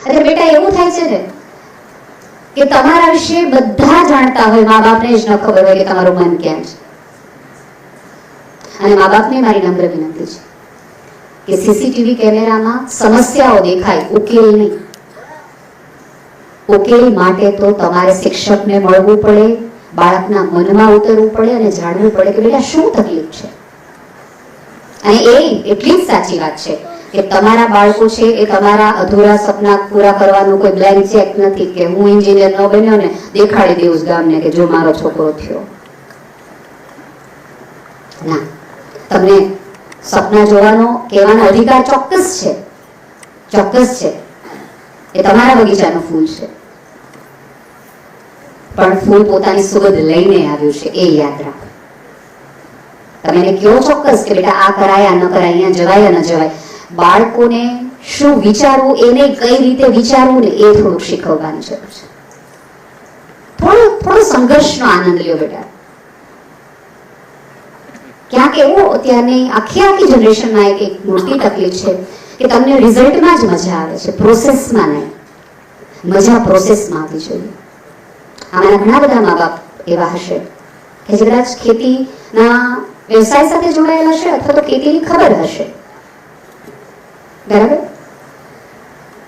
અરે બેટા એવું થાય છે ને કે તમારા વિશે બધા જાણતા હોય, મા બાપને જ ન ખબર હોય કે તમારું મન ક્યાં છે. અને મા બાપને મારી નમ્ર વિનંતી છે કે સીસીટીવી કેમેરામાં સમસ્યાઓ દેખાય, ઉકેલ નહીં. ઉકેલ માટે તો તમારે શિક્ષકને મળવું પડે, બાળકના મનમાં ઉતરવું પડે અને જાણવું પડે કે બેટા શું તકલીફ છે. અને એ એટલી જ સાચી વાત છે કે તમારા બાળકો છે એ તમારા અધૂરા સપના પૂરા કરવાનું કોઈ બ્લેન્ક ચેક નથી કે હું એન્જિનિયર ન બન્યો ને દેખાડી દેવું ગામને કે જો મારો છોકરો થયો. ના, તમને સપના જોવાનો કહેવાનો અધિકાર ચોક્કસ છે, ચોક્કસ છે. એ તમારા બગીચાનું ફૂલ છે, પણ ફૂલ પોતાની સુગંધ લઈને આવ્યું છે, એ યાદ રાખો. તમે એને કહો ચોક્કસ કે બેટા આ કરાય, ન કરાય, અહીંયા જવાય ન જવાય. બાળકોને શું વિચારવું, એને કઈ રીતે વિચારવું ને એ થોડુંક શીખવવાની જરૂર છે. થોડો સંઘર્ષનો આનંદ લ્યો બેટા. ક્યાંક એવું અત્યારની આખી જનરેશનમાં એક મોટી તકલીફ છે કે તમને રિઝલ્ટમાં જ મજા આવે છે, પ્રોસેસમાં નહીં. મજા પ્રોસેસમાં આવવી જોઈએ. આમાંના ઘણા બધા મા બાપ એવા હશે કે જે કદાચ ખેતીના વ્યવસાય સાથે જોડાયેલા હશે અથવા તો ખેતીની ખબર હશે. બરાબર?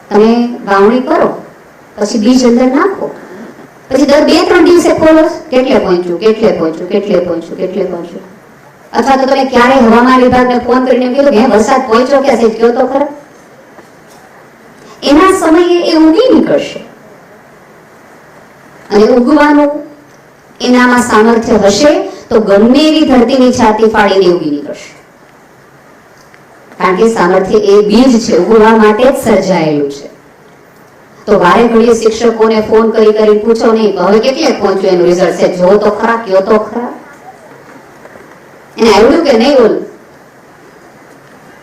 તમે વાવણી કરો, પછી બીજ અંદર નાખો, પછી દર 2-3 દિવસે ખોલો, કેટલે પહોંચ્યું. અથવા તો તમે ક્યારે હવામાન વિભાગને ફોન કરીને કીધું કે વરસાદ પહોંચ્યો કે છે, કયો તો ખરા. એના સમયે એ ઉગી નીકળશે અને ઉગવાનું એનામાં સામર્થ્ય હશે તો ગમે એવી ધરતીની છાતી ફાડીને ઉગી નીકળશે. કારણ કે સામર્થ્ય એ બીજ છે, ઉગવા માટે જ સર્જાયેલું છે. તો વારે ઘડીએ શિક્ષકોને ફોન કરી પૂછો નહીં હવે કેટલે પહોંચ્યું એનું રિઝલ્ટ છે, જો તો ખરા, કયો તો ખરા. એને આવડ્યું કે નહીં બોલું.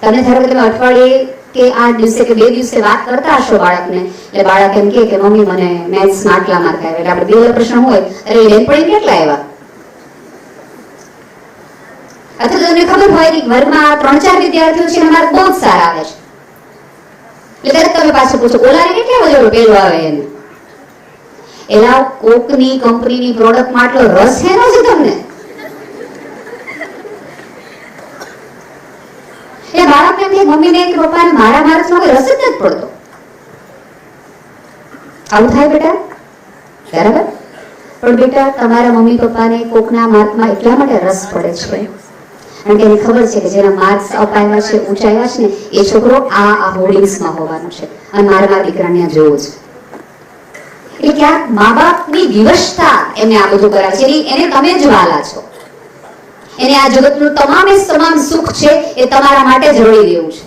તમને ધારો કે તમે અઠવાડિયે કે 8 દિવસે કે 2 દિવસે વાત કરતા હશો બાળકને, એટલે બાળક એમ કે મમ્મી મને મેથ્સમાં આટલા માર્ક આવ્યા. એટલે આપણે 2 પ્રશ્ન હોય, અરે બેનપણી કેટલા આવ્યા. અથવા તમને ખબર હોય કે ઘરમાં 3-4 વિદ્યાર્થીઓ છે અને માર્ક બહુ જ સારા આવે છે, એટલે તરત તમે પાછું પૂછો ઓલાને કેટલા બધો પેલો આવે એને. એલા કોકની કંપનીની પ્રોડક્ટમાં આટલો રસ શેનો છે તમને? એ બાળકને એમ કે મમ્મીને કે પપ્પાને મારા માર્ક્સમાં કોઈ રસ જ નથી પડતો. આવું થાય બેટા, બરાબર? પણ બેટા તમારા મમ્મી પપ્પાને કોકના માર્કમાં એટલા માટે રસ પડે છે કારણ કે એને ખબર છે કે જેના માર્ક્સ અપાયા છે, ઊંચાયા છે ને એ છોકરો આ હોર્ડિંગ્સમાં હોવાનો છે અને મારા દીકરાને આ જોવું છે. એટલે ક્યાંક મા બાપની વિવશતા એમને આ બધું કરાવે છે. એને તમે જ વાલા છો, એને આ જગતનું તમામ સુખ છે એ તમારા માટે જ રળી દેવું છે.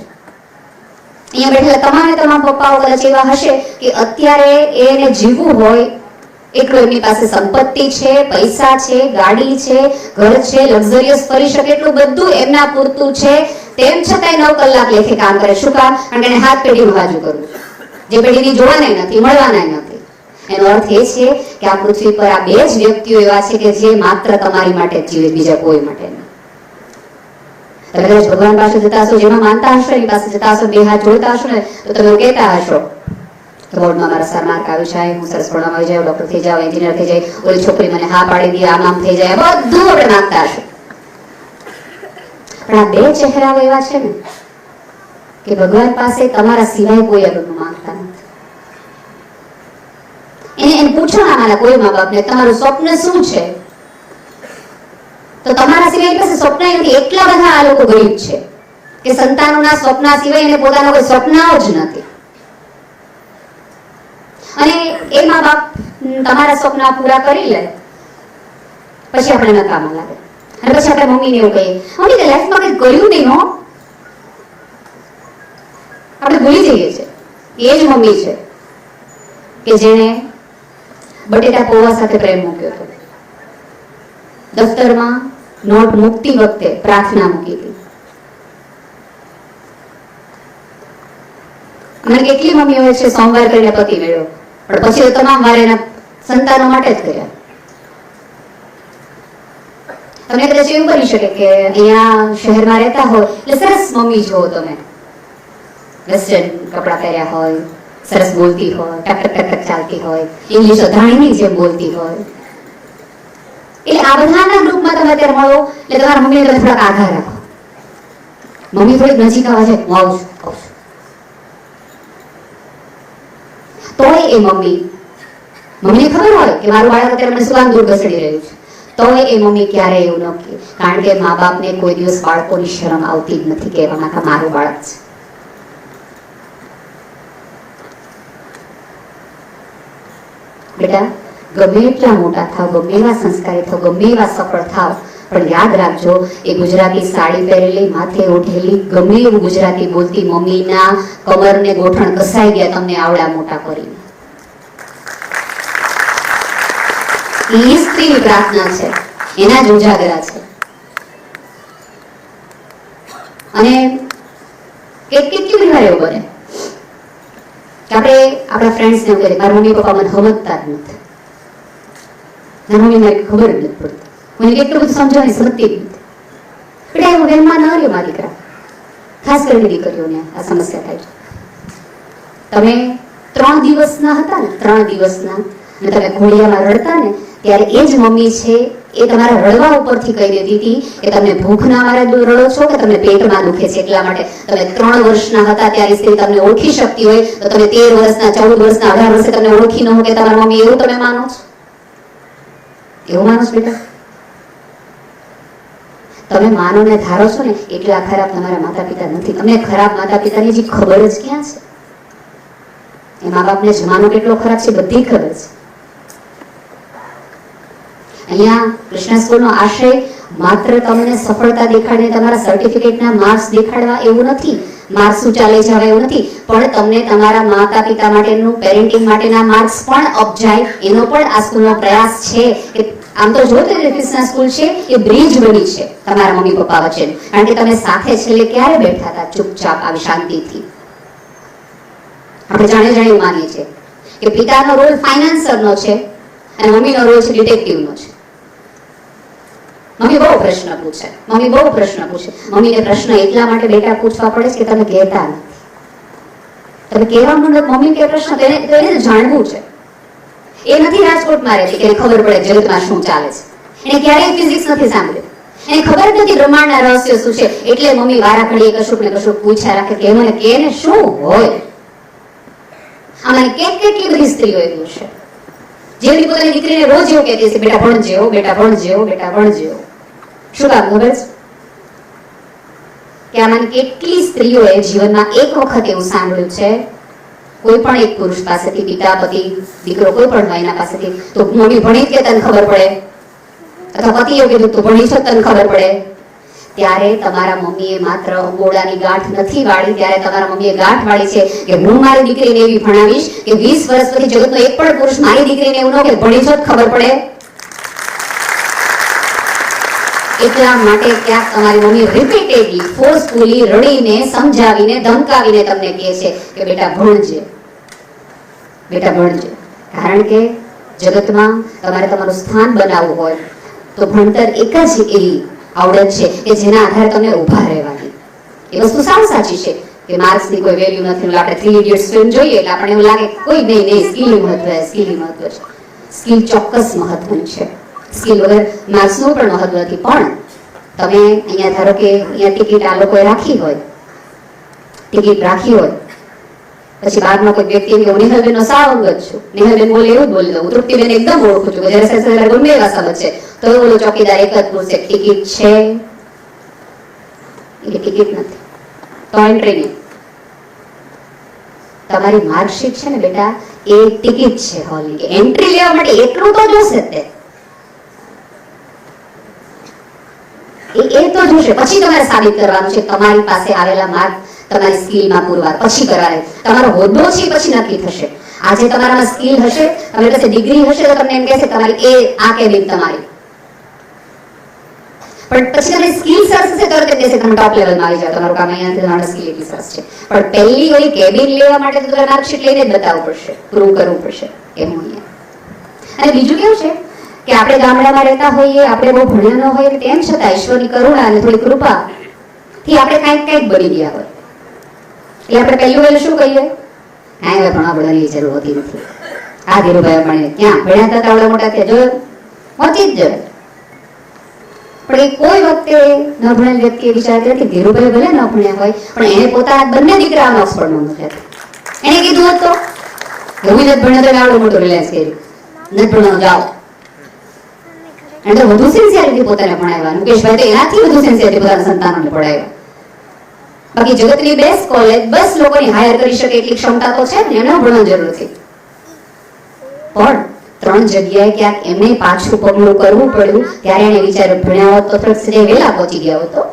અહીંયા બેઠેલા તમામ પપ્પાઓ કદાચ એવા હશે કે અત્યારે એને જીવવું હોય એટલું એમની પાસે સંપત્તિ છે, પૈસા છે, ગાડી છે, ઘર છે, લક્ઝરિયસ ફરી શકે એટલું બધું એમના પૂરતું છે, તેમ છતાંય 9 કલાક લેખે કામ કરે. શું કામ? કારણ કે એને હાથ પેઢીનું હાજુ કરવું, જે પેઢીની જોવાના નથી, મળવાના નથી. એનો અર્થ એ છે કે આ પૃથ્વી પર આ 2 જ વ્યક્તિઓ એવા છે કે જે માત્ર તમારી માટે જ જીવે, બીજા કોઈ માટે નહીં. તમે કદાચ ભગવાન પાસે જતા હશો, જેમાં માનતા હશો એની પાસે જતા હશો, 2 હાથ જોડતા હશો ને તો તમે કહેતા હશો બોર્ડમાં મારા સારા માર્ક આવી જાય, હું સરસ ભણવામાં આવી જાય, ડોક્ટર થઈ જાવ, એન્જિનિયર થઈ જાય, ઓલી છોકરી મને હા પાડી દે, આમ થઈ જાય, બધું આપણે માંગતા હશો. પણ આ 2 ચહેરાઓ એવા છે ને કે ભગવાન પાસે તમારા સિવાય કોઈ આગળનું માંગતા નથી. એને પૂછો ના મારા કોઈ મા બાપને તમારું સ્વપ્ન શું છે, તો તમારા સિવાય પાસે સ્વપ્ન નથી. એટલા બધા આ લોકો ગરીબ છે કે સંતાનોના સ્વપ્ન સિવાય એને પોતાના કોઈ સ્વપ્નાઓ જ નથી. અને એ મા બાપ તમારા સ્વપ્ન પૂરા કરી લે પછી આપણે નકામા લાગે અને પછી આપણે મમ્મીને એવું કહીએ મમ્મી તે લાઈફમાં કંઈ કર્યું નહીં હો. આપણે ભૂલી જઈએ છીએ એ જ મમ્મી છે કે જેણે બટેટા પૌવા સાથે પ્રેમ મૂક્યો હતો, દફતરમાં નોટ મૂકતી વખતે પ્રાર્થના મૂકી હતી. મને કેટલી મમ્મીઓ છે સોમવાર કરીને પતિ મેળવ્યો, પણ પછી તમામ વાર એના સંતાનો માટે જ કર્યા. તમને કદાચ એવું બની શકે કે અહીંયા શહેરમાં રહેતા હોય એટલે સરસ મમ્મી જુઓ, તમે વેસ્ટર્ન કપડા પહેર્યા હોય, સરસ બોલતી હોય, ટક ટક ટક ચાલતી હોય, ઇંગ્લિશ અધાણીની જેમ બોલતી હોય, એટલે આ બધાના ગ્રુપમાં તમે અત્યારે મળો એટલે તમારા મમ્મીને તમે થોડાક આધાર રાખો. મમ્મી થોડીક નજીક આવવા છે, હું આવું છું. તોય એ મમ્મીને ખબર હોય કે મારું બાળક અત્યારે મને સુવાન દૂર ઘસડી રહ્યું છે, તોય એ મમ્મી ક્યારેય એવું ન કહે, કારણ કે મા બાપને કોઈ દિવસ બાળકોની શરમ આવતી જ નથી કહેવામાં કે મારું બાળક છે. બેટા, ગમે એટલા મોટા થાવ, ગમે એવા સંસ્કારી થાવ, ગમે એવા સફળ થાવ, પણ યાદ રાખજો, એ ગુજરાતી સાડી પહેરેલી, માથે ઓઢેલી, ગમે એવું ગુજરાતી બોલતી મમ્મીના કમરને ગોઠણ કસાઈ ગયા તમને આવડા મોટા કરીને. એ સ્ત્રીની પ્રાર્થના છે, એના જ ઉજાગરા છે. અને કેટલી વાર એવું બને કે આપણે આપણા ફ્રેન્ડ્સને એવું કહીએ, મારા મમ્મી પપ્પા મને સમજતા જ નથી, મારા મમ્મીને ખબર જ નથી પડતી, મને કેટલું બધું સમજવાની સમજતી જ નથી. એટલે એવું વેનમાં ન રહ્યો મારા દીકરા, ખાસ કરીને દીકરીઓને આ સમસ્યા થાય છે. તમે 3 દિવસના હતા ને, 3 દિવસના, અને તમે ઘોડિયામાં રડતા ને, ત્યારે એ જ મમ્મી છે એ તમારા રડવા ઉપરથી કહી દેતી હતી કે તમને ભૂખના મારે રડો છો કે તમને પેટમાં દુખે છે એટલા માટે. તમે 3 વર્ષના હતા ત્યારે સ્ત્રી તમને ઓળખી શકતી હોય તો તમે 13 વર્ષના, 14 વર્ષના, 18 વર્ષે તમને ઓળખી ન હોય કે તમારા મમ્મી, એવું તમે માનો છો? એવું માનો છો બેટા? તમે માનો ને ધારો છો ને એટલા ખરાબ તમારા માતા પિતા નથી. તમને ખરાબ માતા પિતાની જે ખબર જ ક્યાં છે? એ મા બાપને જમાનો કેટલો ખરાબ છે બધી ખબર છે. અહીંયા કૃષ્ણ સ્કૂલનો આશય માત્ર તમને સફળતા દેખાડીને તમારા સર્ટિફિકેટના માર્ક્સ દેખાડવા એવું નથી, માર્ક્સ ઊંચા લઈ જવા એવું નથી, પણ તમને તમારા માતા પિતા માટેનું પેરેન્ટિંગ માટેના માર્ક્સ પણ અપજાય એનો પણ આ સ્કૂલનો પ્રયાસ છે. કે આમ તો જો તો કૃષ્ણ સ્કૂલ છે એ બ્રિજ બની છે તમારા મમ્મી પપ્પા વચ્ચે, કારણ કે તમે સાથે છેલ્લે ક્યારે બેઠા હતા ચૂપચાપ આવી શાંતિથી. આપણે જાણી માનીએ છીએ કે પિતાનો રોલ ફાઇનાન્સરનો છે અને મમ્મીનો રોલ છે ડિટેક્ટિવનો છે. મમ્મી બહુ પ્રશ્ન પૂછે. મમ્મીને પ્રશ્ન એટલા માટે બેટા પૂછવા પડે છે કે તમે કહેતા નથી. તમે કહેવા માંડો મમ્મી કે પ્રશ્ન તેને જાણવું છે. એ નથી રાજકોટમાં રહેતી કે ખબર પડે જગતમાં શું ચાલે છે. એને ક્યારેય ફિઝિક્સ નથી સાંભળ્યું, એને ખબર જ નથી બ્રહ્માંડના રહસ્યો શું છે. એટલે મમ્મી વારા ઘડીએ કશુંક ને કશુંક પૂછ્યા રાખે કે મને કે ને શું હોય. આમાં કેટલી બધી સ્ત્રીઓ એવી છે જેની પોતાની દીકરીને રોજ એવું કહેતી હશે, બેટા ભણજે, બેટા ભણજે, બેટા ભણજે. શું કામ ખબર છે? કે આમાં કેટલી સ્ત્રીઓએ જીવનમાં એક વખત એવું સાંભળ્યું છે કોઈ પણ એક પુરુષ પાસેથી, પિતા, પતિ, દીકરો, કોઈ પણ હોય એના પાસેથી, તો મમ્મી ભણી કે તને ખબર પડે, અથવા પતિ એવું કીધું તું ભણી છો તને ખબર પડે. ત્યારે તમારા મમ્મીએ માત્ર અંગોળાની ગાંઠ નથી વાળી, ત્યારે તમારા મમ્મીએ ગાંઠ વાળી છે કે હું મારી દીકરીને એવી ભણાવીશ કે 20 વર્ષ પછી જગતનો એક પણ પુરુષ મારી દીકરીને એવું ન કે ભણી છો ખબર પડે. એટલા માટે ક્યાંક તમારી મમ્મી રિપીટેડલી, ફોર્સફુલી, રડીને, સમજાવીને, ધમકાવીને તમને કહે છે કે બેટા ભણજે, બેટા ભણજે. કારણ કે જગતમાં તમારે તમારું સ્થાન બનાવવું હોય તો ભણતર એક જ એવી આવડત છે કે જેના આધારે તમને ઊભા રહેવાની. એ વસ્તુ સાવ સાચી છે કે માર્ક્સની કોઈ વેલ્યુ નથી. આપણે 3 ઇડિયટ્સ ફિલ્મ જોઈએ એટલે આપણને એવું લાગે કોઈ નહીં, સ્કિલનું મહત્વ છે. સ્કિલ ચોક્કસ મહત્વની છે. સ્કિલ વગર માર્ક્સનું પણ મહત્વ નથી. પણ તમે અહીંયા ધારો કે અહીંયા ટિકિટ આ લોકોએ રાખી હોય, પછી બાદમાં કોઈ વ્યક્તિ એમ કે હું નિહલબેનનો સાવ અંગત છું, નિહલબેન બોલે એવું જ બોલી દઉં, તૃપ્તિબેન એકદમ ઓળખું છું, જ્યારે સસરા ગમે એવા સમજ છે, તો ઓલો ચોકીદાર એક જ પૂછે ટિકિટ છે? એ ટિકિટ નથી તો એન્ટ્રી નહીં. તમારી માર્કશીટ છે ને બેટા એ ટિકિટ છે હોલની, કે એન્ટ્રી લેવા માટે એટલું તો જોશે તે, એ તો જોશે. પછી તમારે સાબિત કરવાનું છે તમારી પાસે આવેલા માર્ક તમારી સ્કિલમાં પુરવાર પછી કરવાને. તમારો હોદ્દો છે પછી નક્કી થશે. આજે તમારામાં સ્કિલ હશે, તમારી પાસે ડિગ્રી હશે તો તમને એમ કહેશે તમારી એ આ કેબિન તમારી, પણ પછી તમારી સ્કિલ સરસ હશે તો તે કહેશે તમે ટોપ લેવલમાં આવી જાવ, તમારું કામ અહીંયાથી તમારી સ્કિલ એટલી સરસ છે. પણ પહેલી ઓલી કેબિન લેવા માટે તો તમારે માર્કશીટ લઈને જ બતાવવું પડશે, પ્રૂવ કરવું પડશે એમ અહીંયા. અને બીજું કેવું છે કે આપણે ગામડામાં રહેતા હોઈએ, આપણે બહુ ભણ્યા ન હોઈએ, તેમ છતાં ઈશ્વરની કરુણા અને થોડી કૃપા થી આપણે કંઈક બની ગયા હોય એટલે આપણે પહેલું શું કહીએ હા હવે ભણવા પડવાની જરૂર હોતી નથી. આ ધીરુભાઈ પણ ક્યાં ભણ્યા હતા આવડા મોટા ત્યાં જોયો પહોંચી જ જોઈએ. પણ એ કોઈ વખતે ન ભણેલ વ્યક્તિએ વિચાર કર્યો કે ધીરુભાઈ ભલે ન ભણ્યા હોય પણ એને પોતાના બંને દીકરાઓને ઓક્સફર્ડમાં મૂક્યા. એને કીધું હોત તો હું નથી ભણ્યો તો આવડું મોટું રિલાયન્સ કર્યું, નથી ભણવાનું જાઓ. એને તો વધુ સિન્સિયરિટી પોતાને ભણાવ્યા. મુકેશભાઈ તો એનાથી વધુ સિન્સિયરિટી પોતાના સંતાનોને પઢાવ્યા. બાકી જગતની બેસ્ટ કોલેજ બસ લોકોની હાયર કરી શકે એટલી ક્ષમતા તો છે ને, એમને ભણવાની જરૂર નથી. પણ 3 જગ્યાએ ક્યાંક એમને પાછું પગલું કરવું પડ્યું ત્યારે એને વિચાર્યું ભણ્યા હોત તો થોડુંક સજાય વહેલા પહોંચી ગયા હોત તો